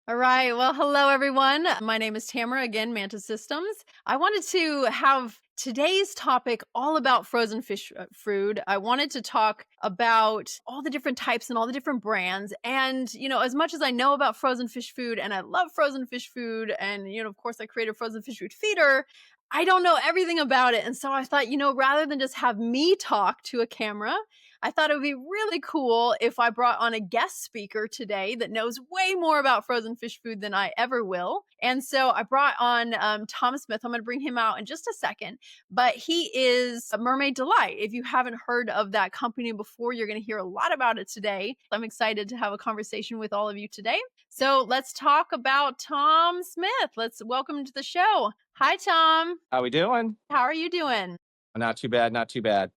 All right. Well, hello, everyone. My name is Tamara, again, Manta Systems. I wanted to have today's topic all about frozen fish food. I wanted to talk about all the different types and all the different brands. And, as much as I know about frozen fish food and I love frozen fish food, and, of course, I created frozen fish food feeder, I don't know everything about it. And so I thought, rather than just have me talk to a camera, I thought it would be really cool if I brought on a guest speaker today that knows way more about frozen fish food than I ever will. And so I brought on Tom Smith. I'm going to bring him out in just a second, but he is a Mermaid Delight. If you haven't heard of that company before, you're going to hear a lot about it today. I'm excited to have a conversation with all of you today. So let's talk about Tom Smith. Let's welcome him to the show. Hi, Tom. How we doing? How are you doing? Not too bad, not too bad.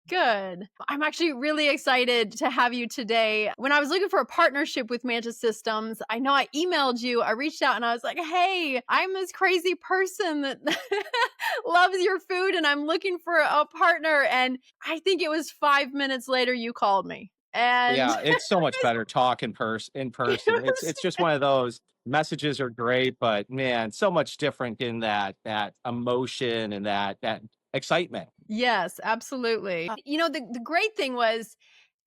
Good. I'm actually really excited to have you today. When I was looking for a partnership with Manta Systems, I know I emailed you, I reached out and I was like, hey, I'm this crazy person that loves your food and I'm looking for a partner. And I think it was 5 minutes later you called me. And Yeah, it's so much better talk in it person. It's was it's just one of those messages are great, but man, so much different in that emotion and that excitement. yes, absolutely. The great thing was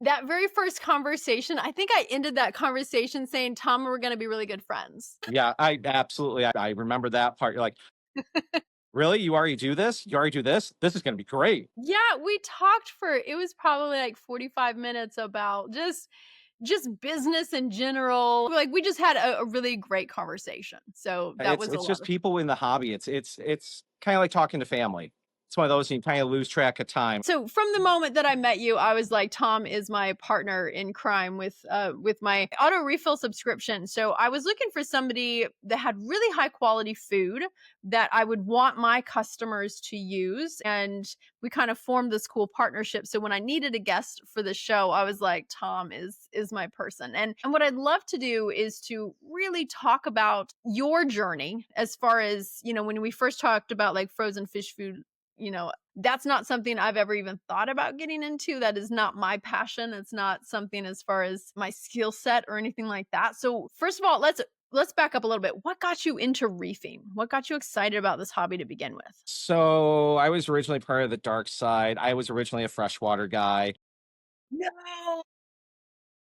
that very first conversation, I think I ended that conversation saying, Tom, we're going to be really good friends. Yeah, I absolutely I remember that part. You're like, really? You already do this? You already do this? This is gonna be great. Yeah, we talked for it was probably like 45 minutes about just business in general. Like we just had a really great conversation. So that was a It's lot just of people in the hobby. It's kind of like talking to family. It's one of those you kind of lose track of time. So from the moment that I met you, I was like, Tom is my partner in crime with my auto refill subscription. So I was looking for somebody that had really high quality food that I would want my customers to use. And we kind of formed this cool partnership. So when I needed a guest for the show, I was like, Tom is my person. And what I'd love to do is to really talk about your journey as far as, when we first talked about like frozen fish food, that's not something I've ever even thought about getting into. That is not my passion. It's not something as far as my skill set or anything like that. So, first of all, let's back up a little bit. What got you into reefing? What got you excited about this hobby to begin with? So I was originally part of the dark side. I was originally a freshwater guy. No.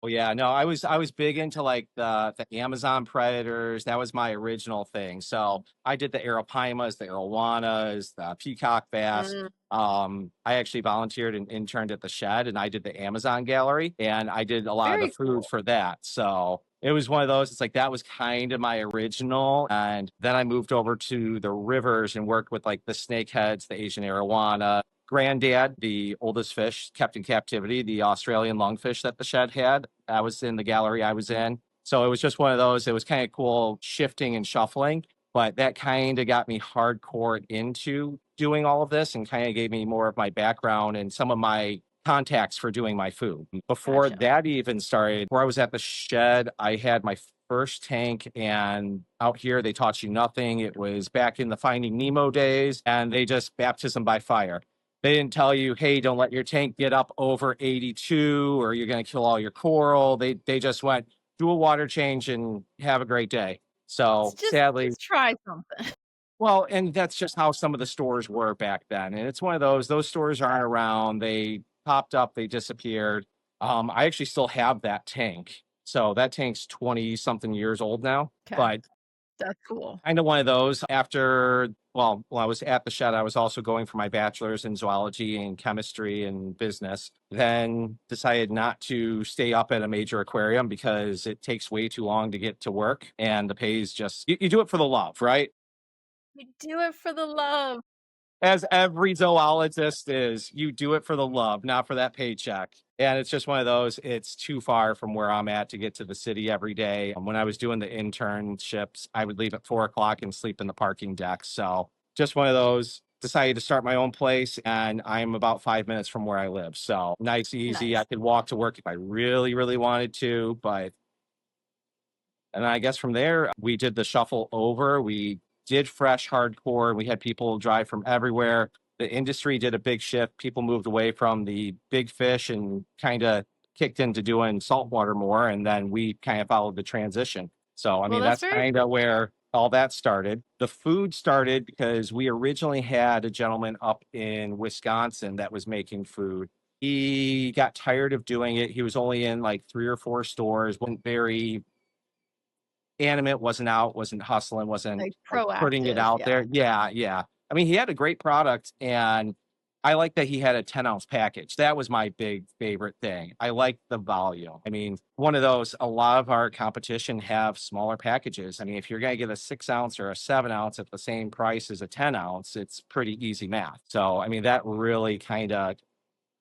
Oh yeah, no, I was big into like the Amazon predators. That was my original thing. So I did the Arapimas, the arowanas, the peacock bass. Mm, I actually volunteered and interned at the shed, and I did the Amazon gallery, and I did a lot of the very food cool. for that. So it was one of those. It's like that was kind of my original, and then I moved over to the rivers and worked with like the snakeheads, the Asian arowana, Granddad, the oldest fish kept in captivity, the Australian lungfish that the shed had. I was in the gallery I was in. So it was just one of those. It was kind of cool shifting and shuffling, but that kind of got me hardcore into doing all of this and kind of gave me more of my background and some of my contacts for doing my food. Before Gotcha. that even started, where I was at the shed, I had my first tank, and out here they taught you nothing. It was back in the Finding Nemo days, and they just baptism by fire. They didn't tell you, hey, don't let your tank get up over 82 or you're going to kill all your coral. They just went, do a water change and have a great day. Let's So just sadly, just try something. well, and that's just how some of the stores were back then. And it's one of those stores aren't around. They popped up, they disappeared. I actually still have that tank. So that tank's 20 something years old now, Okay. but That's cool. kind of one of those after, well, while I was at the shed, I was also going for my bachelor's in zoology and chemistry and business. Then decided not to stay up at a major aquarium because it takes way too long to get to work and the pay is just, you do it for the love, right? We do it for the love. As every zoologist is, you do it for the love, not for that paycheck. And it's just one of those, it's too far from where I'm at to get to the city every day. When I was doing the internships, I would leave at 4 o'clock and sleep in the parking deck. So just one of those, decided to start my own place, and I'm about 5 minutes from where I live. So nice, easy. I Nice. could walk to work if I really, really wanted to. But and I guess from there, we did the shuffle over. We did fresh hardcore. We had people drive from everywhere. The industry did a big shift. People moved away from the big fish and kind of kicked into doing saltwater more. And then we kind of followed the transition. So, I Well, mean, that's that's very kind of where all that started. The food started because we originally had a gentleman up in Wisconsin that was making food. He got tired of doing it. He was only in like 3 or 4 stores, wasn't very animate, wasn't out, wasn't hustling, wasn't, like like, putting it proactive. out Yeah. there. Yeah, yeah. I mean, he had a great product, and I like that he had a 10-ounce package. That was my big favorite thing. I like the volume. I mean, one of those a lot of our competition have smaller packages. I mean, if you're gonna get a 6-ounce or a 7-ounce at the same price as a 10-ounce, it's pretty easy math. So, I mean, that really kinda,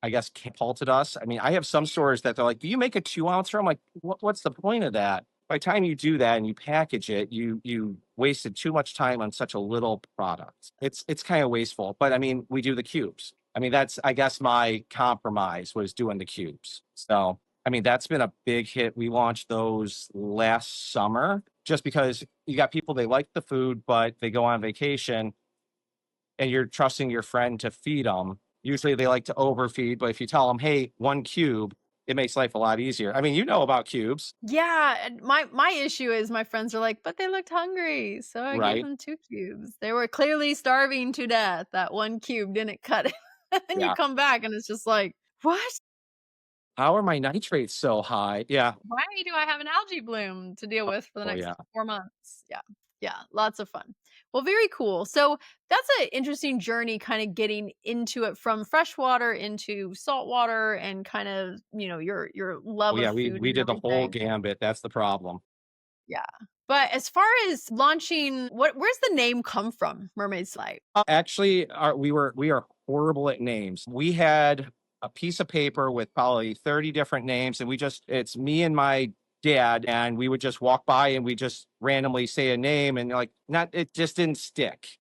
I guess, catapulted us. I mean, I have some stores that they're like, "Do you make a 2 ouncer?" I'm like, What's the point of that? By the time you do that and you package it, you wasted too much time on such a little product. It's kind of wasteful. But I mean, we do the cubes. I mean, that's, I guess, my compromise was doing the cubes. So I mean, that's been a big hit. We launched those last summer just because you got people, they like the food, but they go on vacation and you're trusting your friend to feed them. Usually they like to overfeed, but if you tell them, "Hey, 1 cube," it makes life a lot easier. I mean, you know about cubes, Yeah, and my issue is my friends are like, "But they looked hungry," so I gave right? them 2 cubes. They were clearly starving to death. That 1 cube didn't cut it. And you Yeah. come back and it's just like, "What? "How are my nitrates so high?" Yeah. Why do I have an algae bloom to deal with for the Oh, yeah. next 4 months?" Yeah. Yeah, lots of fun. Well, very cool. So, that's an interesting journey kinda getting into it from freshwater into saltwater and kind of, your Oh, love of yeah, food we and did the whole everything. gambit, that's the problem. Yeah. But as far as launching, where's the name come from, Mermaid's Light? Actually, we are horrible at names. We had a piece of paper with probably 30 different names, and it's me and my dad, and we would just walk by and we just randomly say a name, and like, not, it just didn't stick.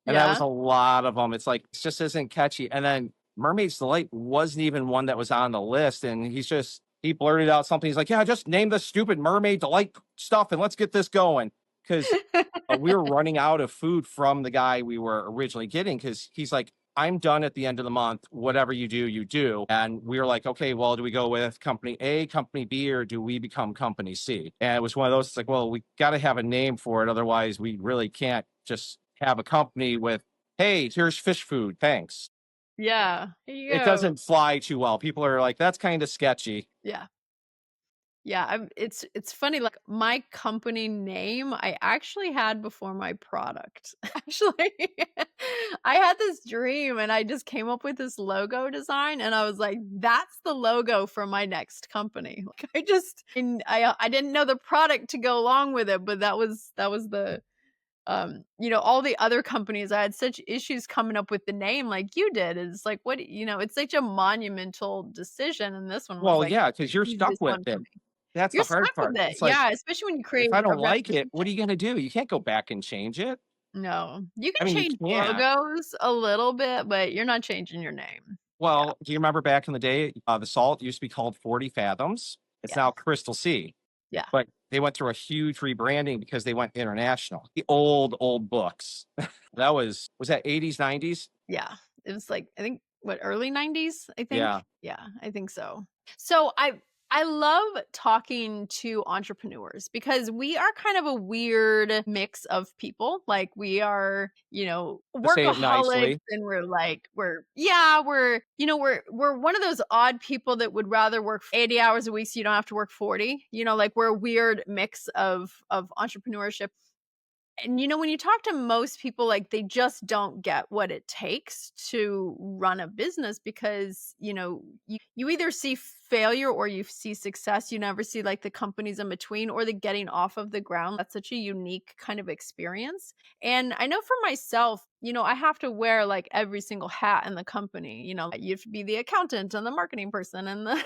And that was Yeah. a lot of them. It's like, it just isn't catchy. And then Mermaid's Delight wasn't even one that was on the list. And he blurted out something. He's like, "Yeah, just name the stupid Mermaid Delight stuff and let's get this going." Because we were running out of food from the guy we were originally getting. Because he's like, "I'm done at the end of the month. Whatever you do, you do." And we were like, "Okay, well, do we go with company A, company B, or do we become company C?" And it was one of those, it's like, well, we got to have a name for it. Otherwise, we really can't just have a company with, "Hey, here's fish food. Thanks." Yeah. Here you It go. doesn't fly too well. People are like, "That's kind of sketchy." Yeah. Yeah, it's funny, like, my company name, I actually had before my product. Actually, I had this dream, and I just came up with this logo design, and I was like, "That's the logo for my next company." Like, I didn't know the product to go along with it, but that was the all the other companies, I had such issues coming up with the name like you did. It's like, it's such a monumental decision, and this one was Well, like, yeah, because you're "Use stuck this with one for it. me." That's You're the hard stuck with part. it. It's like, Yeah, especially when you create if I a don't like it, what are reputation. you gonna do? You can't go back and change it. No. You I can mean, you change can't. logos a little bit, but you're not changing your name. Yeah, Well, do you remember back in the day, the salt used to be called 40 Fathoms? It's yeah, now Crystal Sea, yeah, but they went through a huge rebranding because they went international. The old books. Was that 80s, 90s? yeah. It was like, I think, what, early 90s, I Yeah. think? Yeah, I think so. So, I love talking to entrepreneurs because we are kind of a weird mix of people. Like, we are, To say it workaholics, nicely. and we're one of those odd people that would rather work 80 hours a week so you don't have to work 40. Like, we're a weird mix of entrepreneurship. And when you talk to most people, like, they just don't get what it takes to run a business because, you either see failure or you see success. You never see like the companies in between or the getting off of the ground. That's such a unique kind of experience. And I know for myself, I have to wear like every single hat in the company. You have to be the accountant and the marketing person and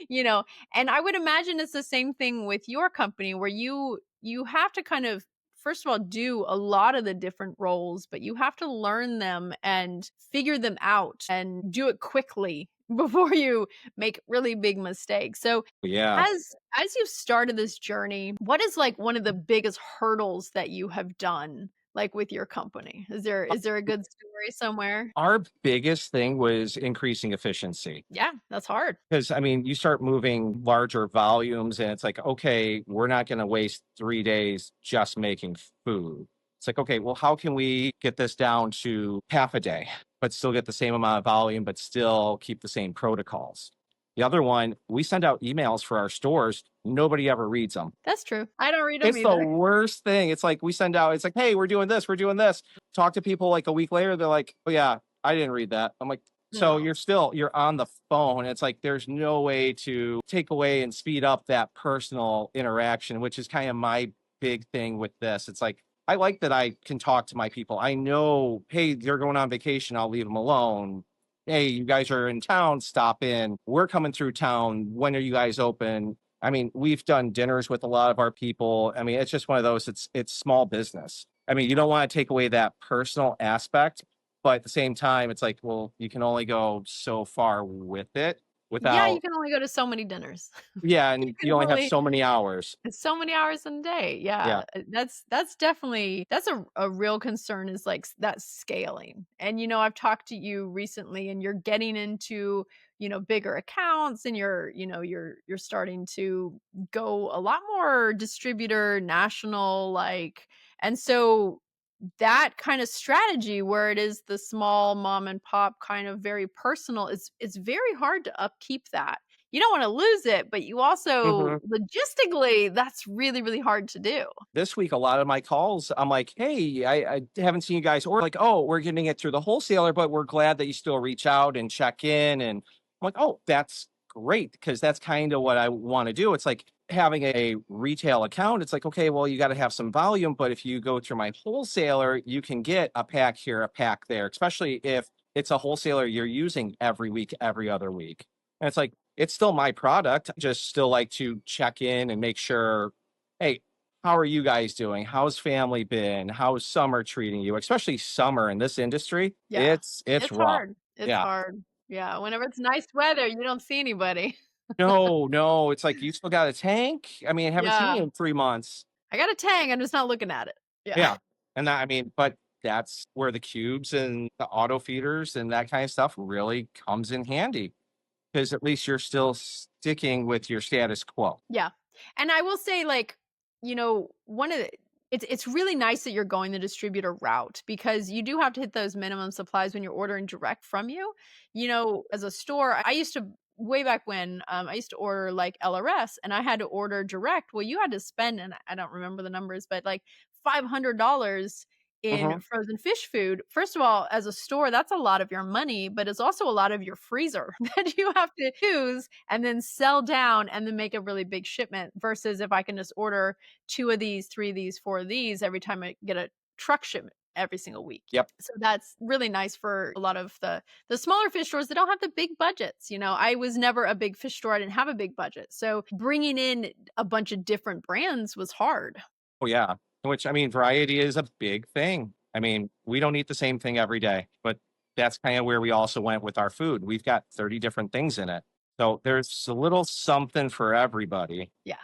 you know, and I would imagine it's the same thing with your company where you have to kind of first of all do a lot of the different roles, but you have to learn them and figure them out and do it quickly before you make really big mistakes. So Yeah. as you've started this journey, what is like one of the biggest hurdles that you have done like, with your company? Is there a good story somewhere? Our biggest thing was increasing efficiency. Yeah, that's hard. Because I mean, you start moving larger volumes and it's like, okay, we're not going to waste 3 days just making food. It's like, okay, well, how can we get this down to half a day, but still get the same amount of volume, but still keep the same protocols? The other one, we send out emails for our stores. Nobody ever reads them. That's true. I don't read them It's the either. worst thing. It's like we send out, it's like, hey, we're doing this, we're doing this. Talk to people like a week later, they're like, oh yeah, I didn't read that. I'm like, so No. you're on the phone. It's like there's no way to take away and speed up that personal interaction, which is kind of my big thing with this. It's like I like that I can talk to my people. I know, hey, they're going on vacation, I'll leave them alone. Hey, you guys are in town, stop in. We're coming through town. When are you guys open? I mean, we've done dinners with a lot of our people. I mean, it's just one of those, it's small business. I mean, you don't want to take away that personal aspect, but at the same time, it's like, well, you can only go so far with it Yeah, you without, can only go to so many dinners. yeah, You and can you only have only so many hours. it's so many hours in a day. Yeah. Yeah, that's definitely that's a real concern is, like, that scaling. And, I've talked to you recently, and you're getting into, bigger accounts, and you're starting to go a lot more distributor, national, like, and so that kind of strategy where it is the small mom and pop kind of very personal, it's very hard to upkeep that. You don't wanna lose it, but you also Mhm. logistically, that's really, really hard to do. This week, a lot of my calls, I'm like, hey, I haven't seen you guys, or like, oh, we're getting it through the wholesaler, but we're glad that you still reach out and check in. And I'm like, oh, that's great. Cause that's kind of what I want to do. It's like having a retail account. It's like, okay, well, you got to have some volume, but if you go through my wholesaler, you can get a pack here, a pack there, especially if it's a wholesaler you're using every week, every other week. And it's like, it's still my product. I just still like to check in and make sure, hey, how are you guys doing? How's family been? How's summer treating you? Especially summer in this industry, Yeah. it's It's rough. hard. It's Yeah. hard. Yeah, whenever it's nice weather, you don't see anybody. No, no, it's like, "You still got a tank? I mean, I haven't seen Yeah. you in 3 months." I got a Tang, I'm just not looking at it. Yeah. Yeah, and that I mean, but that's where the cubes and the auto feeders and that kind of stuff really comes in handy because at least you're still sticking with your status quo. Yeah. And I will say, like, one of the it's really nice that you're going the distributor route because you do have to hit those minimum supplies when you're ordering direct from you. As a store, I used to way back when, I used to order like LRS and I had to order direct. Well, you had to spend, and I don't remember the numbers, but like $500 in Mhm. frozen fish food. First of all, as a store, that's a lot of your money, but it's also a lot of your freezer that you have to use and then sell down and then make a really big shipment versus if I can just order 2 of these, 3 of these, 4 of these every time I get a truck shipment every single week. Yep. So that's really nice for a lot of the smaller fish stores that don't have the big budgets. I was never a big fish store. I didn't have a big budget. So bringing in a bunch of different brands was hard. Oh, yeah. Which, I mean, variety is a big thing. I mean, we don't eat the same thing every day, but that's kind of where we also went with our food. We've got 30 different things in it. So there's a little something for everybody. Yeah.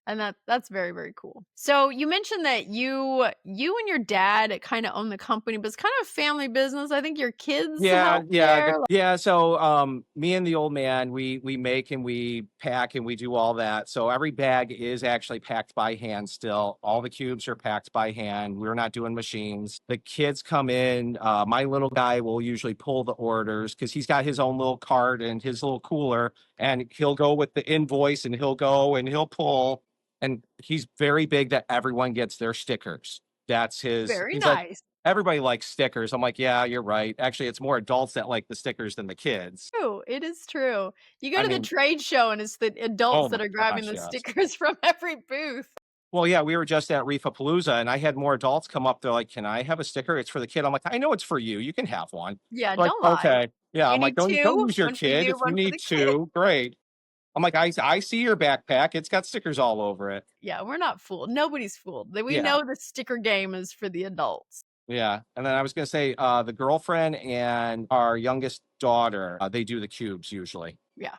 And that's very, very cool. So you mentioned that you and your dad kind of own the company, but it's kind of a family business. I think your kids Yeah, help yeah, there. yeah. So, me and the old man, we make and we pack and we do all that. So every bag is actually packed by hand still. All the cubes are packed by hand. We're not doing machines. The kids come in. My little guy will usually pull the orders because he's got his own little cart and his little cooler, and he'll go with the invoice and he'll go and he'll pull. And he's very big that everyone gets their stickers. That's his. Very He's like, nice. everybody likes stickers. I'm like, yeah, you're right. Actually, it's more adults that like the stickers than the kids. True, it is true. You go I to the mean, trade show and it's the adults oh that my are grabbing gosh, the yes. stickers from every booth. Well, yeah, we were just at Reefapalooza and I had more adults come up. They're like, can I have a sticker? It's for the kid. I'm like, I know it's for you. You can have one. Yeah, Like, don't lie. okay. Yeah. You I'm like, need don't 2, use your 1 for kid. you, If you 1 for need the kid. two, great. I'm like, I see your backpack. It's got stickers all over it. Yeah, we're not fooled. Nobody's fooled. That we Yeah. know the sticker game is for the adults. Yeah. And then I was going to say, the girlfriend and our youngest daughter, they do the cubes usually. Yeah.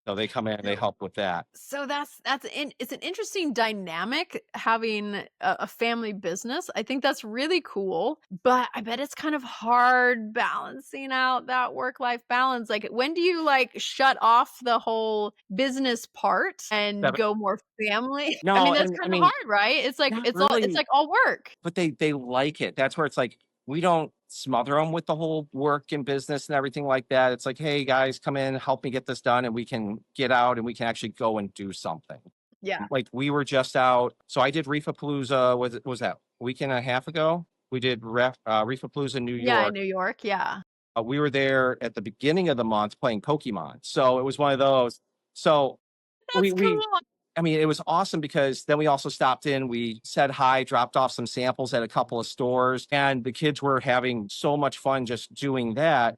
So they come in and they So help with that. so it's an interesting dynamic having a family business. I think that's really cool, but I bet it's kind of hard balancing out that work-life balance. Like, when do you, like, shut off the whole business part and Seven- go more family? I mean, No, that's and I kind of mean, hard, right? It's like not it's really, like all work. but they like it. That's where it's like we don't smother them with the whole work and business and everything like that. It's like, hey guys, come in, help me get this done, and we can get out and we can actually go and do something. Yeah. Like we were just out. So I did Reefapalooza. Was that a week and a half ago? We did Reefapalooza New Yeah, in York. New York, yeah. We were there at the beginning of the month playing Pokemon. So it was one of those. So That's we cool. I mean, it was awesome because then we also stopped in, we said hi, dropped off some samples at a couple of stores, and the kids were having so much fun just doing that.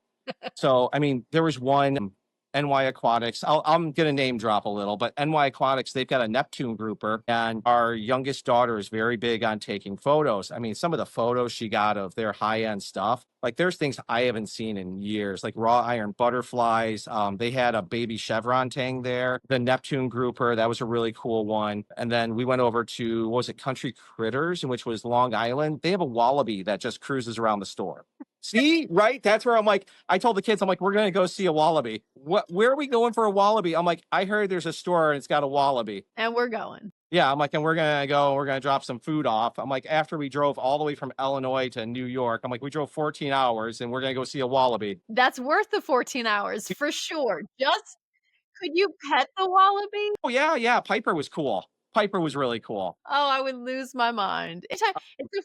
So, I mean, there was one NY Aquatics. I'm going to name drop a little, but NY Aquatics, they've got a Neptune grouper, and our youngest daughter is very big on taking photos. I mean, some of the photos she got of their high end stuff, like there's things I haven't seen in years, like raw iron butterflies. They had a baby chevron tang there, the Neptune grouper. That was a really cool one. And then we went over to, what was it, Country Critters, in which was Long Island. They have a wallaby that just cruises around the store. See, right? That's where I'm like, I told the kids, I'm like, we're gonna go see a wallaby. Where are we going for a wallaby? I'm like, I heard there's a store and it's got a wallaby. And we're going. Yeah, I'm like, and we're gonna go, we're gonna drop some food off. I'm like, after we drove all the way from Illinois to New York, I'm like, we drove 14 hours and we're gonna go see a wallaby. That's worth the 14 hours for sure. Just could you pet the wallaby? Oh yeah, yeah. Piper was cool. Piper was really cool. Oh, I would lose my mind. It's so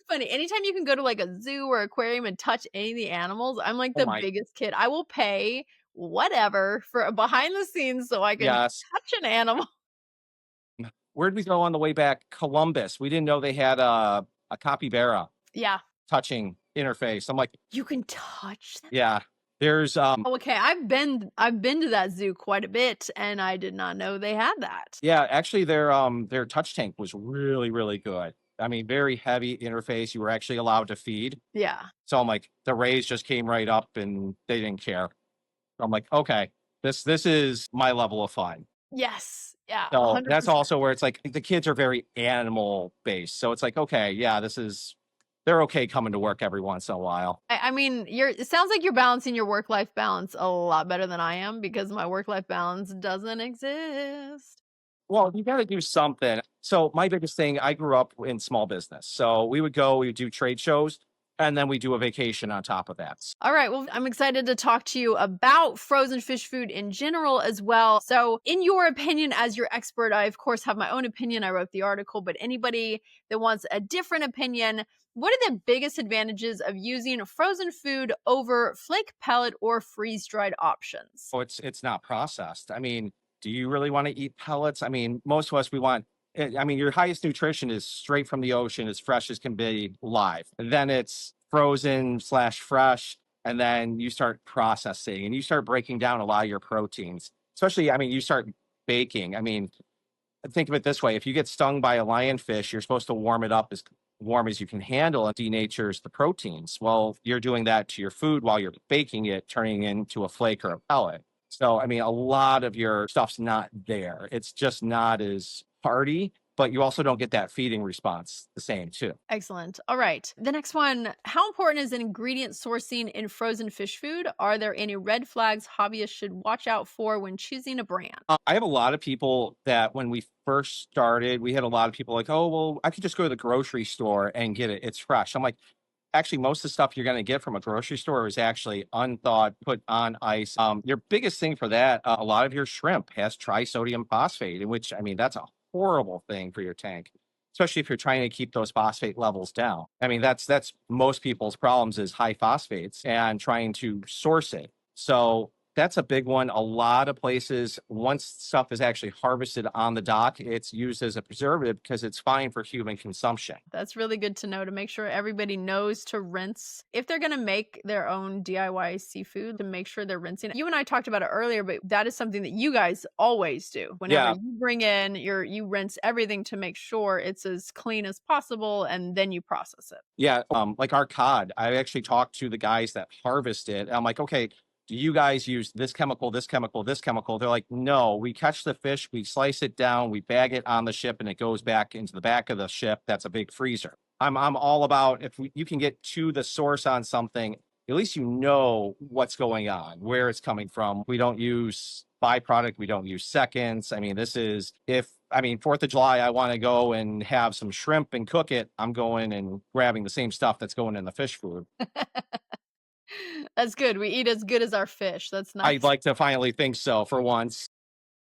funny. Anytime you can go to, like, a zoo or aquarium and touch any of the animals, I'm like Oh the my, biggest kid. I will pay whatever for a behind the scenes so I can yes. touch an animal. Where'd we go on the way back? Columbus. We didn't know they had a capybara Yeah. touching interface. I'm like, You can touch them? yeah. There's Oh, okay. I've been to that zoo quite a bit, and I did not know they had that. Yeah, actually their touch tank was really, really good. I mean, very heavy interface. You were actually allowed to feed. Yeah. So I'm like, the rays just came right up and they didn't care. So I'm like, okay, this is my level of fun. Yes. Yeah, So that's 100%. also where it's like the kids are very animal based. So it's like, okay, yeah, they're okay coming to work every once in a while. I mean, it sounds like you're balancing your work-life balance a lot better than I am because my work-life balance doesn't exist. Well, you got to do something. So my biggest thing, I grew up in small business. So we would go, we would do trade shows, and then we do a vacation on top of that. All right, well, I'm excited to talk to you about frozen fish food in general as well. So, in your opinion, as your expert, I of course have my own opinion. I wrote the article, but anybody that wants a different opinion, what are the biggest advantages of using frozen food over flake pellet or freeze dried options? So it's not processed. I mean, do you really want to eat pellets? I mean, most of us we want. I mean, your highest nutrition is straight from the ocean, as fresh as can be, live. And then it's frozen slash fresh, and then you start processing and you start breaking down a lot of your proteins. Especially, I mean, you start baking. I mean, think of it this way: if you get stung by a lionfish, you're supposed to warm it up as warm as you can handle and denatures the proteins. Well, you're doing that to your food while you're baking it, turning it into a flake or a pellet. So, I mean, a lot of your stuff's not there. It's just not as hearty, but you also don't get that feeding response the same too. Excellent. All right. The next one. How important is ingredient sourcing in frozen fish food? Are there any red flags hobbyists should watch out for when choosing a brand? I have a lot of people that when we first started, we had a lot of people like, oh, well, I could just go to the grocery store and get it. It's fresh. I'm like, actually, most of the stuff you're going to get from a grocery store is actually unthawed, put on ice. Your biggest thing for that, a lot of your shrimp has trisodium phosphate, in which, I mean, that's a horrible thing for your tank, especially if you're trying to keep those phosphate levels down. I mean, that's most people's problems is high phosphates and trying to source it. So that's a big one. A lot of places, once stuff is actually harvested on the dock, it's used as a preservative because it's fine for human consumption. That's really good to know to make sure everybody knows to rinse if they're going to make their own DIY seafood to make sure they're rinsing it. You and I talked about it earlier, but that is something that you guys always do. Whenever Yeah, you bring in you rinse everything to make sure it's as clean as possible and then you process it. yeah. Like our cod, I actually talked to the guys that harvest it. I'm like, okay, do you guys use this chemical, this chemical, this chemical? They're like, no, we catch the fish, we slice it down, we bag it on the ship, and it goes back into the back of the ship. That's a big freezer. I'm all about if you can get to the source on something, at least you know what's going on, where it's coming from. We don't use byproduct, we don't use seconds. I mean, this is if I mean, 4th of July, I want to go and have some shrimp and cook it. I'm going and grabbing the same stuff that's going in the fish food. That's good. We eat as good as our fish. That's I'd nice. like to finally think so for once.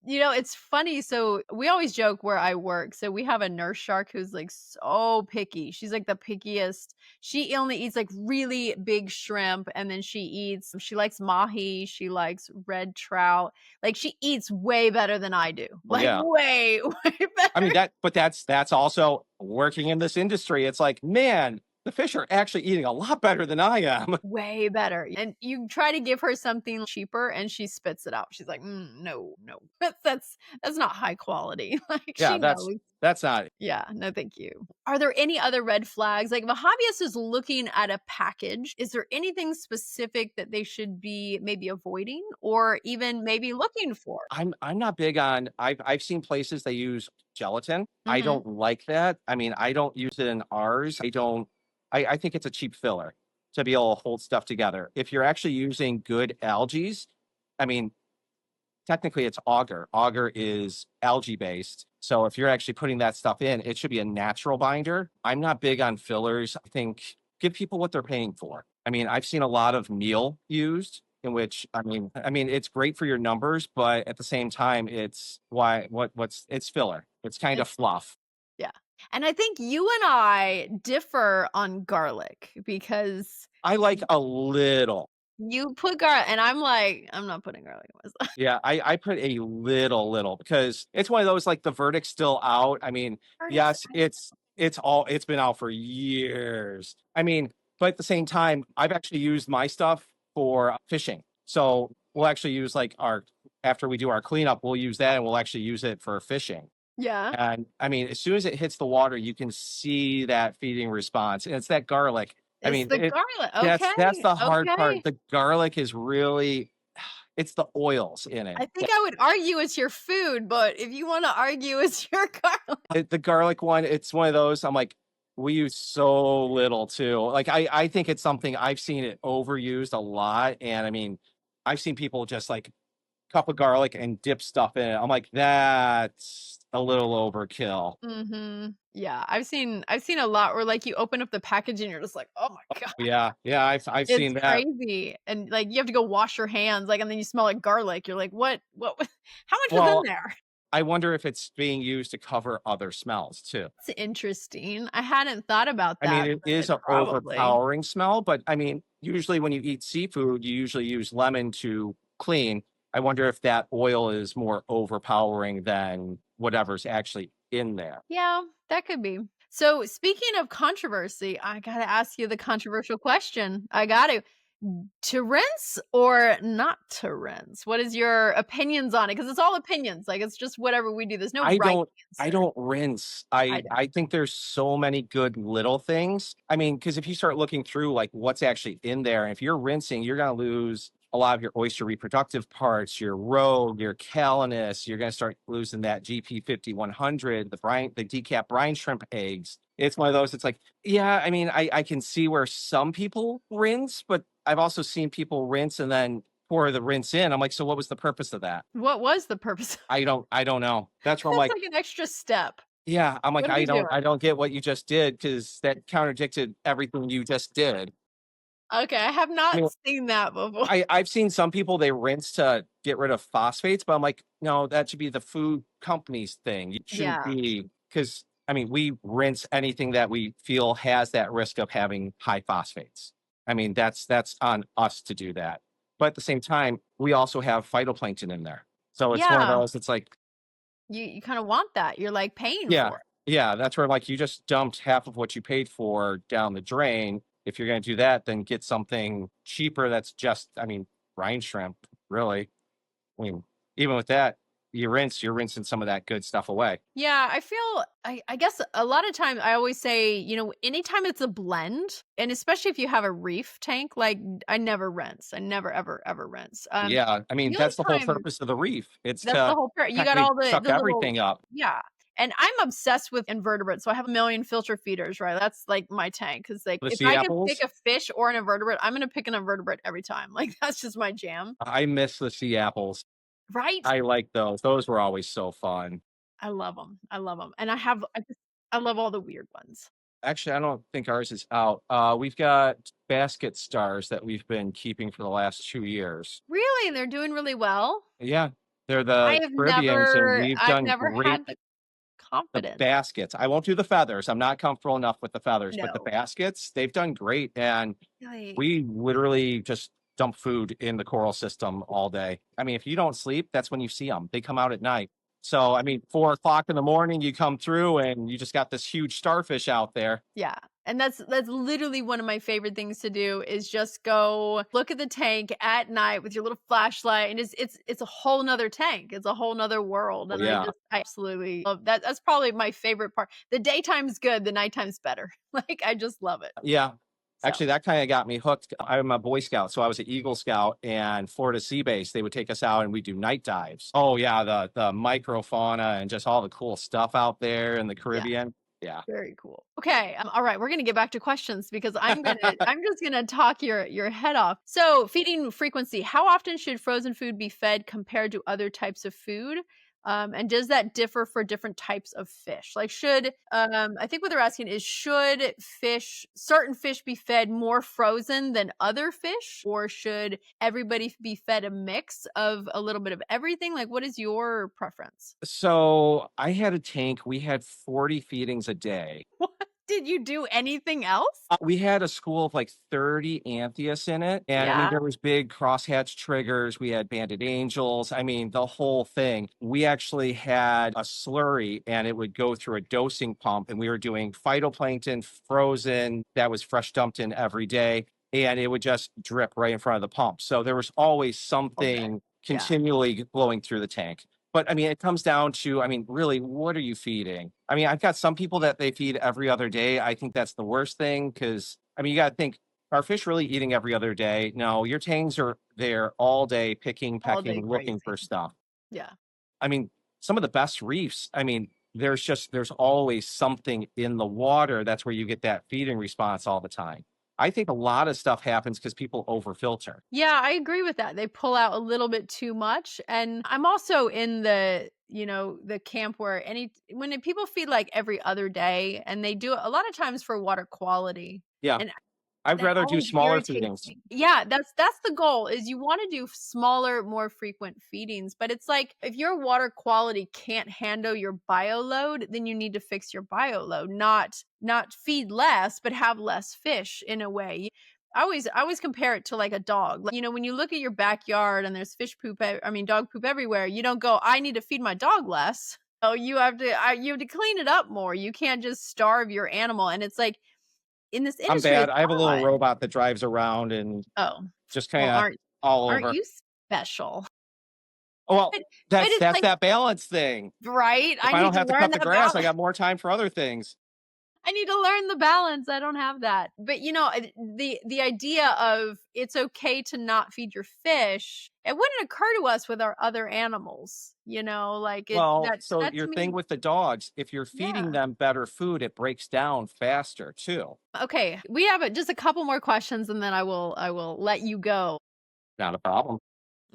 It's funny. So we always joke where I work. So we have a nurse shark who's like so picky. She's like the pickiest. She only eats like really big shrimp, and then she likes mahi, she likes red trout. Like she eats way better than I do. Well, Like yeah. way, way I mean, better. but that's also working in this industry. It's like, man, the fish are actually eating a lot better than I am. Way better. And you try to give her something cheaper and she spits it out. She's like, no, no. That's not high quality. Like Yeah, she knows. that's not Yeah, no, thank you. Are there any other red flags? Like if a hobbyist is looking at a package, is there anything specific that they should be maybe avoiding or even maybe looking for? I'm not big on I've seen places they use gelatin. I Hmm. don't like that. I mean, I don't use it in ours. I think it's a cheap filler to be able to hold stuff together. If you're actually using good algaes, I mean, technically it's agar. Agar is algae based. So if you're actually putting that stuff in, it should be a natural binder. I'm not big on fillers. I think give people what they're paying for. I mean, I've seen a lot of meal used in which I mean it's great for your numbers, but at the same time it's it's filler. It's kind of It's fluff. yeah. And I think you and I differ on garlic because I like a little. you put garlic and I'm like, I'm not putting garlic in myself. Yeah, I put a little because it's one of those like the verdict's still out. I mean, Verdict's yes, it's been out for years. I mean, but at the same time, I've actually used my stuff for fishing. So we'll actually use like our after we do our cleanup, we'll use that and we'll actually use it for fishing. Yeah. And I mean, as soon as it hits the water, you can see that feeding response. And it's that garlic. I It's mean, the garlic. that's Okay. the hard part. Okay. The garlic is really it's the oils in it. I think I would argue it's your food, but if you wanna argue it's your garlic. The garlic one, it's one of those, I'm like, we use so little too. Like, I think it's something I've seen it overused a lot, and I mean, I've seen people just, like, cup of garlic and dip stuff in it. I'm like, "That's a little overkill." Mhm. Yeah, I've seen a lot where, like, you open up the package and you're just like, "Oh my god." Yeah, yeah, I've It's seen that. crazy, and, like, you have to go wash your hands, like, and then you smell like garlic. You're like, What how much is in Well, there?" I wonder if it's being used to cover other smells too. It's interesting. I hadn't thought about I mean, that, it is but an probably. overpowering smell, but I mean, usually when you eat seafood, you usually use lemon to clean. I wonder if that oil is more overpowering than whatever's actually in there. Yeah, that could be. So, speaking of controversy, I gotta ask you the controversial question. I got to rinse or not to rinse? What is your opinions on it? Because it's all opinions. Like it's just whatever we do. There's no I right don't I answer. don't rinse. I I don't. think there's so many good little things. I mean, because if you start looking through like what's actually in there, and if you're rinsing, you're gonna lose a lot of your oyster reproductive parts, your rogue, your calinus, you're gonna start losing that GP 5100, the decap brine shrimp eggs. It's one of those, it's like, yeah, I mean, I can see where some people rinse, but I've also seen people rinse and then pour the rinse in. I'm like, so what was the purpose of that? What was the purpose? I don't know. That's where I'm That's like, like an extra step. yeah, I'm like, What are we doing? I don't get what you just did because that contradicted everything you just did. Okay, I have I not mean, seen that before. I've seen some people they rinse to get rid of phosphates, but I'm like, no, that should be the food company's thing. It shouldn't Yeah. be because I mean, we rinse anything that we feel has that risk of having high phosphates. I mean, that's on us to do that. But at the same time, we also have phytoplankton in there. So it's one of Yeah. those, it's like, You kind of want that. You're like paying yeah, for it. yeah, that's where, like, you just dumped half of what you paid for down the drain. If you're gonna do that, then get something cheaper that's just I mean, brine shrimp, really. I mean, even with that, you're rinsing some of that good stuff away. Yeah, I feel I guess a lot of times I always say, anytime it's a blend, and especially if you have a reef tank, like I never rinse. I never ever ever rinse. Yeah, I mean, The only that's the whole time purpose of the reef. It's that's the to whole part. You got technically all the suck the little everything up. yeah. And I'm obsessed with invertebrates, so I have a million filter feeders, right? That's like my tank. Cause like The if sea I could pick apples, a fish or an invertebrate, I'm gonna pick an invertebrate every time. Like that's just my jam. I miss the sea apples. Right? I like those. Those were always so fun. I love them. I love them, and I love all the weird ones. Actually, I don't think ours is out. We've got basket stars that we've been keeping for the last 2 years. Really? They're doing really well? Yeah, they're the Caribbeans, and we've I've done never great. had the The confidence. baskets, I won't do the feathers. I'm not comfortable enough with the feathers, but the No. baskets, they've done great, and Really? we literally just dump food in the coral system all day. I mean, if you don't sleep, that's when you see them. They come out at night. So, I mean, 4 o'clock in the morning, you come through and you just got this huge starfish out there. Yeah, and that's literally one of my favorite things to do is just go look at the tank at night with your little flashlight, and it's a whole 'nother tank. It's a whole 'nother world, Oh, and yeah. I absolutely love that. That's probably my favorite part. The daytime's good, the nighttime's better. Like, I just love it. Yeah. So, Actually, that kinda got me hooked. I'm a Boy Scout, so I was an Eagle Scout, and Florida Sea Base, they would take us out and we do night dives. Oh, yeah, the microfauna and just all the cool stuff out there in the yeah. Caribbean. Yeah. Very cool. Okay, all right, we're gonna get back to questions because I'm just gonna talk your head off. So, feeding frequency. How often should frozen food be fed compared to other types of food? And does that differ for different types of fish? Like, should I think what they're asking is should certain fish be fed more frozen than other fish, or should everybody be fed a mix of a little bit of everything? Like, what is your preference? So, I had a tank, we had 40 feedings a day. What? Did you do anything else? We had a school of like 30 Antheus in it. And I mean, Yeah. there was big crosshatch triggers. We had banded angels. I mean, the whole thing. We actually had a slurry and it would go through a dosing pump. And we were doing phytoplankton frozen that was fresh dumped in every day. And it would just drip right in front of the pump. So there was always Okay. something Yeah. continually blowing through the tank. But I mean, it comes down to, I mean, really, what are you feeding? I mean, I've got some people that they feed every other day. I think that's the worst thing because, I mean, you got to think, are fish really eating every other day? No, your tangs are there all day, picking, All day pecking, looking crazy. for stuff. Yeah. I mean, some of the best reefs, I mean, there's always something in the water. That's where you get that feeding response all the time. I think a lot of stuff happens because people overfilter. Yeah, I agree with that. They pull out a little bit too much. And I'm also in the camp where people feed like every other day and they do it a lot of times for water quality. Yeah, And I'd that rather do always smaller irritates feedings. me. Yeah, that's the goal is you wanna do smaller, more frequent feedings, but it's like, if your water quality can't handle your bio load, then you need to fix your bio load, not feed less, but have less fish in a way. I always compare it to like a dog. Like, when you look at your backyard and there's dog poop everywhere, you don't go, "I need to feed my dog less." Oh, you have to clean it up more. You can't just starve your animal, and it's like, in this I'm industry, bad. it's I have a little odd. robot that drives around and Oh, just well, kinda aren't all aren't over. you special? Oh, well, But but that's it's that's like that balance thing. right? If I I need don't to have to learn cut the that grass, I balance. got more time for other things. I need to learn the balance. I don't have that. But, the idea of it's okay to not feed your fish, it wouldn't occur to us with our other animals, like Well, so that your to thing me. with the dogs, if you're feeding Yeah. them better food, it breaks down faster too. Okay, we have just a couple more questions and then I will let you go. Not a problem.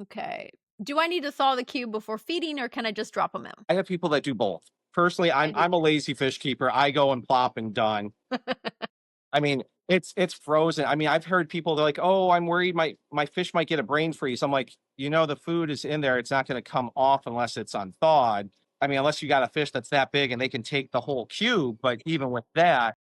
Okay. Do I need to thaw the cube before feeding or can I just drop them in? I have people that do both. Personally, I do I'm a too. lazy fish keeper. I go and plop and done. I mean, it's frozen. I mean, I've heard people they're like, "Oh, I'm worried my fish might get a brain freeze." I'm like, the food is in there. It's not going to come off unless it's unthawed. I mean, unless you got a fish that's that big and they can take the whole cube. Even with that,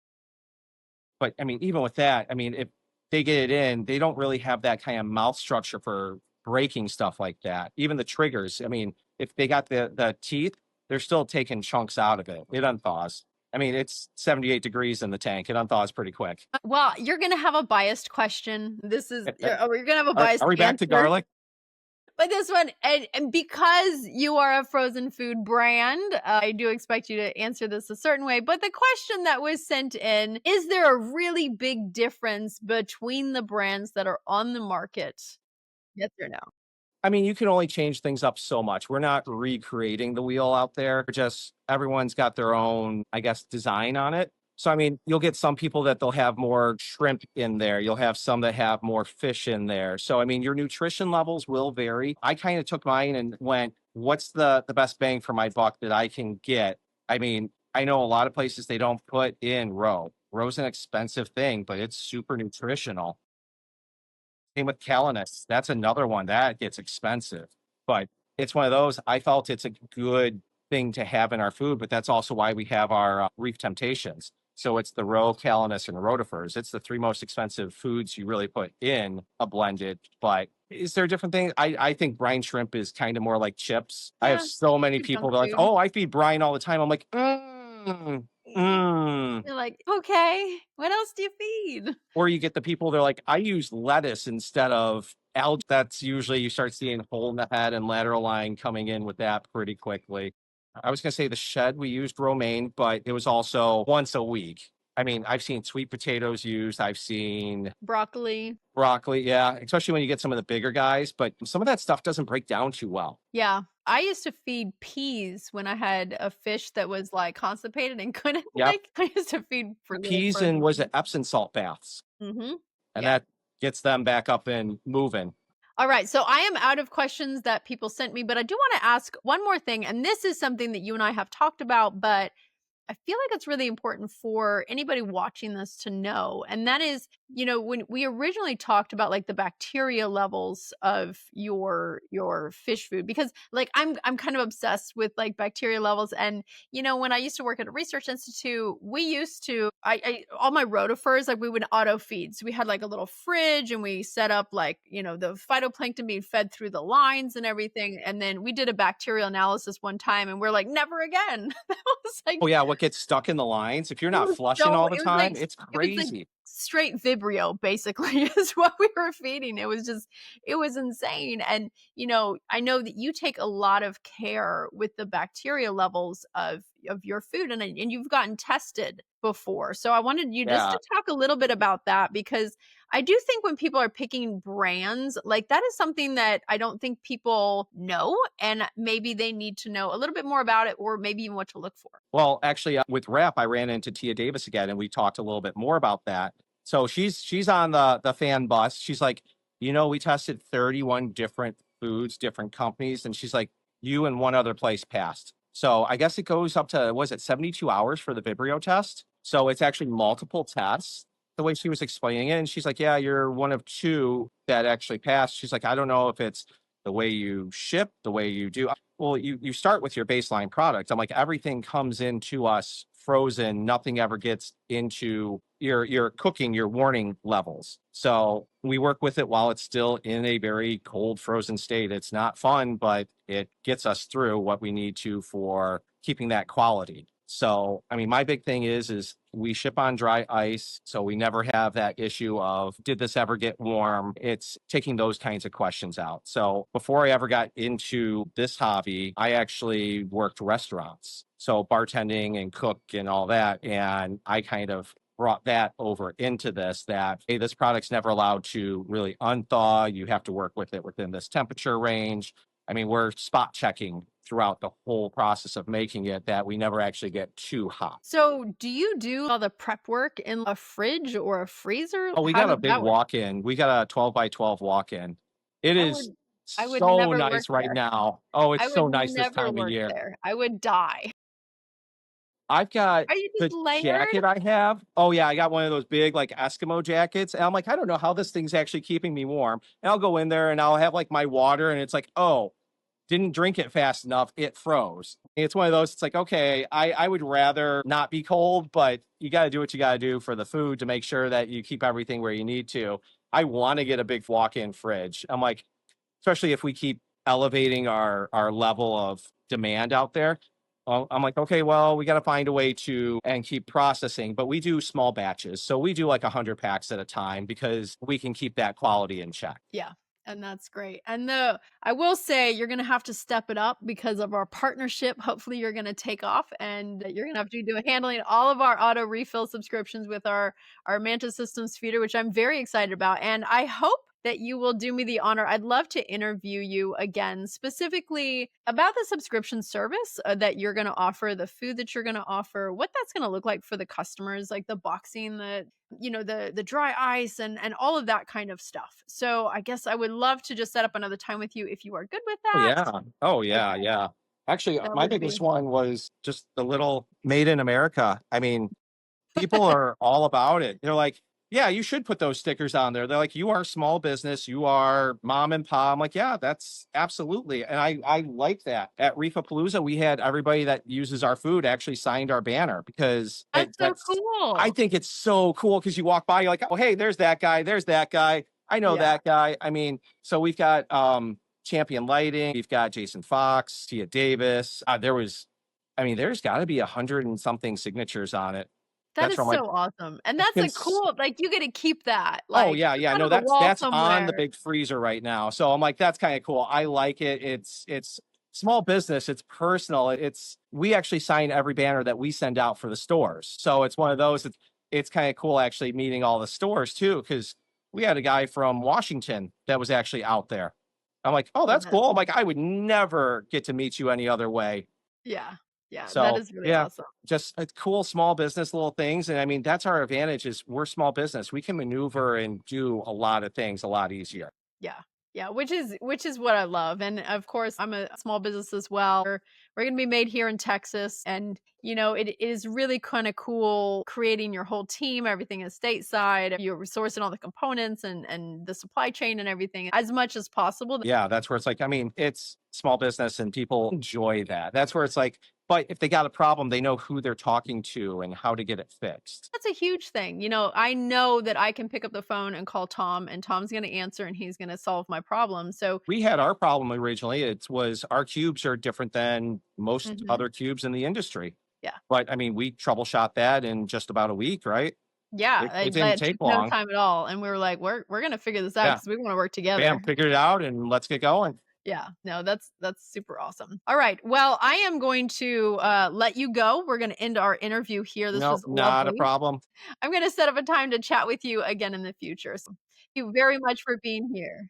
I mean, if they get it in, they don't really have that kind of mouth structure for breaking stuff like that. Even the triggers. I mean, if they got the teeth, they're still taking chunks out of it. It unthaws. I mean, it's 78 degrees in the tank. It unthaws pretty quick. Well, you're gonna have a biased question. This is Eh, eh, You're gonna have a are biased we back to answer. garlic? But this one, and because you are a frozen food brand, I do expect you to answer this a certain way. But the question that was sent in, is there a really big difference between the brands that are on the market? Yes or no? I mean, you can only change things up so much. We're not recreating the wheel out there. We're just everyone's got their own, I guess, design on it. So, I mean, you'll get some people that they'll have more shrimp in there. You'll have some that have more fish in there. So, I mean, your nutrition levels will vary. I kind of took mine and went, what's the best bang for my buck that I can get? I mean, I know a lot of places they don't put in roe. Roe's an expensive thing, but it's super nutritional. Same with Calanus. That's another one that gets expensive, but it's one of those. I felt it's a good thing to have in our food, but that's also why we have our reef temptations. So it's the roe, Calanus, and rotifers. It's the three most expensive foods you really put in a blended. But is there a different thing? I think brine shrimp is kind of more like chips. I have Yeah, so many good junk people that are like, food. oh, I feed brine all the time. I'm like, You're like, okay, what else do you feed? Or you get the people, they're like, I use lettuce instead of algae. That's usually you start seeing hole in the head and lateral line coming in with that pretty quickly. I was going to say the shed, we used romaine, but it was also once a week. I mean, I've seen sweet potatoes used. I've seen Broccoli. broccoli. Yeah. Especially when you get some of the bigger guys, but some of that stuff doesn't break down too well. Yeah. I used to feed peas when I had a fish that was, like, constipated and couldn't, Yep. like I used to feed for little Peas and frozen was it peas. Epsom salt baths? Mhm. And Yeah. that gets them back up and moving. Alright, so I am out of questions that people sent me, but I do wanna ask one more thing, and this is something that you and I have talked about, but I feel like it's really important for anybody watching this to know. And that is, when we originally talked about like the bacteria levels of your fish food, because like I'm kind of obsessed with like bacteria levels. And when I used to work at a research institute, we used to I all my rotifers, like we would auto feed. So we had like a little fridge and we set up like, the phytoplankton being fed through the lines and everything. And then we did a bacterial analysis one time and we're like, never again. That was like Oh, yeah, what gets stuck in the lines, if you're not flushing all the it was like time, it's it was like crazy. straight Vibrio basically is what we were feeding. It was insane. And, I know that you take a lot of care with the bacteria levels of your food and you've gotten tested before. So I wanted you just Yeah. to talk a little bit about that because I do think when people are picking brands, like that is something that I don't think people know and maybe they need to know a little bit more about it or maybe even what to look for. Well, actually, with rep, I ran into Tia Davis again, and we talked a little bit more about that. So she's on the fan bus. She's like, we tested 31 different foods, different companies, and she's like, you and one other place passed. So I guess it goes up to was it 72 hours for the Vibrio test? So it's actually multiple tests. The way she was explaining it, and she's like, yeah, you're one of two that actually passed. She's like, I don't know if it's the way you ship, the way you do. Well, you start with your baseline product. I'm like, everything comes into us frozen. Nothing ever gets into your cooking, your warning levels. So we work with it while it's still in a very cold, frozen state. It's not fun, but it gets us through what we need to for keeping that quality. So, I mean, my big thing is we ship on dry ice, so we never have that issue of did this ever get warm? It's taking those kinds of questions out. So, before I ever got into this hobby, I actually worked restaurants. So, bartending and cook and all that, and I kind of brought that over into this that hey, this product's never allowed to really unthaw. You have to work with it within this temperature range. I mean, we're spot checking throughout the whole process of making it that we never actually get too hot. So, do you do all the prep work in a fridge or a freezer? Oh, we How got does a big that work? walk-in. We got a 12 by 12 walk-in. It I is would I would so never work nice right there. now. Oh, it's I would so nice this never time of work year. there. I would die. I've got Are you just the layered? jacket I have. Oh, yeah, I got one of those big, like, Eskimo jackets, and I'm like, "I don't know how this thing's actually keeping me warm." And I'll go in there, and I'll have, like, my water, and it's like, "Oh, didn't drink it fast enough, it froze." It's one of those, it's like, okay, I would rather not be cold, but you gotta do what you gotta do for the food to make sure that you keep everything where you need to. I wanna get a big walk-in fridge. I'm like, especially if we keep elevating our level of demand out there. I'm like, okay, well, we gotta find a way to and keep processing, but we do small batches. So we do like 100 packs at a time because we can keep that quality in check. Yeah. And that's great. And I will say you're gonna have to step it up because of our partnership. Hopefully, you're gonna take off, and you're gonna have to do handling all of our auto refill subscriptions with our Manta Systems feeder, which I'm very excited about. And I hope that you will do me the honor. I'd love to interview you again, specifically about the subscription service that you're going to offer, the food that you're going to offer, what that's going to look like for the customers, like the boxing, the dry ice and all of that kind of stuff. So I guess I would love to just set up another time with you if you are good with Oh, that. yeah. Oh, yeah, Okay, yeah. Actually, that my would biggest be one was just the little made in America. I mean, people are all about it. They're like, "Yeah, you should put those stickers on there." They're like, "You are small business, you are mom and pop." I'm like, "Yeah, that's absolutely." And I like that. At Reefapalooza, we had everybody that uses our food actually signed our banner because that's so I cool. think it's so cool because you walk by, you're like, "Oh, hey, there's that guy, there's that guy. I know Yeah, that guy." I mean, so we've got Champion Lighting, we've got Jason Fox, Tia Davis. There's got to be 100 and something signatures on it. that That's is from like so awesome. And that's a cons cool, like, you get to keep that. Oh, Like, yeah, it's yeah, on no, the wall that's on the somewhere. big freezer right now, so I'm like, "That's kinda cool." I like it, it's small business, it's personal, it's we actually sign every banner that we send out for the stores, so it's one of those, it's kinda cool actually meeting all the stores too, because we had a guy from Washington that was actually out there. I'm like, "Oh, Oh, that's cool." I'm like, "I would never get to meet you any other way." yeah, yeah, that So, is really yeah, awesome. just cool small business little things, and I mean, that's our advantage is we're small business. We can maneuver and do a lot of things a lot easier. Yeah. Yeah, which is what I love, and of course, I'm a small business as well. We're gonna be made here in Texas, and, it is really kinda cool creating your whole team, everything is stateside, you're sourcing all the components and the supply chain and everything as much as possible. Yeah, that's where it's like, I mean, it's small business and people enjoy that. That's where it's like, but if they got a problem, they know who they're talking to and how to get it fixed. That's a huge thing. I know that I can pick up the phone and call Tom, and Tom's gonna answer, and he's gonna solve my problem, so We had our problem originally. It was our cubes are different than most mhm, other cubes in the industry. yeah. But I mean, we troubleshot that in just about a week, right? Yeah, It didn't that took take no long. time at all, and we were like, "We're gonna figure this out Yeah. because we wanna work Bam, together." figured it out and let's get going. Yeah, no, that's super awesome. All right, well, I am going to, let you go. We're gonna end our interview here. This No, was not a lovely. problem. I'm gonna set up a time to chat with you again in the future, so thank you very much for being here.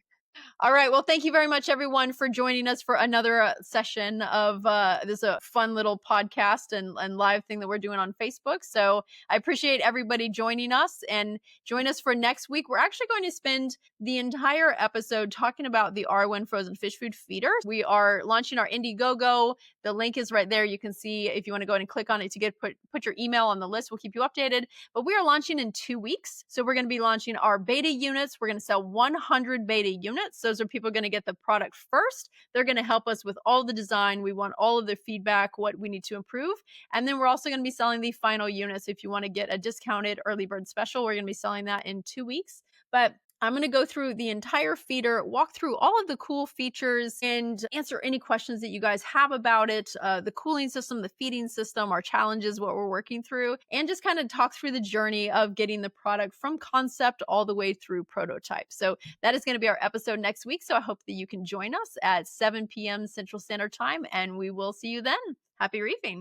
All right. Well, thank you very much, everyone, for joining us for another session of this fun little podcast and live thing that we're doing on Facebook. So I appreciate everybody joining us and join us for next week. We're actually going to spend the entire episode talking about the R1 frozen fish food feeder. We are launching our Indiegogo. The link is right there. You can see if you want to go ahead and click on it to put your email on the list. We'll keep you updated. But we are launching in 2 weeks. So we're going to be launching our beta units. We're going to sell 100 beta units. Those are people going to get the product first. They're going to help us with all the design. We want all of their feedback, what we need to improve. And then we're also going to be selling the final units. If you want to get a discounted early bird special, we're going to be selling that in 2 weeks. But I'm going to go through the entire feeder, walk through all of the cool features, and answer any questions that you guys have about it, the cooling system, the feeding system, our challenges, what we're working through, and just kind of talk through the journey of getting the product from concept all the way through prototype. So that is going to be our episode next week. So I hope that you can join us at 7 p.m. Central Standard Time, and we will see you then. Happy reefing.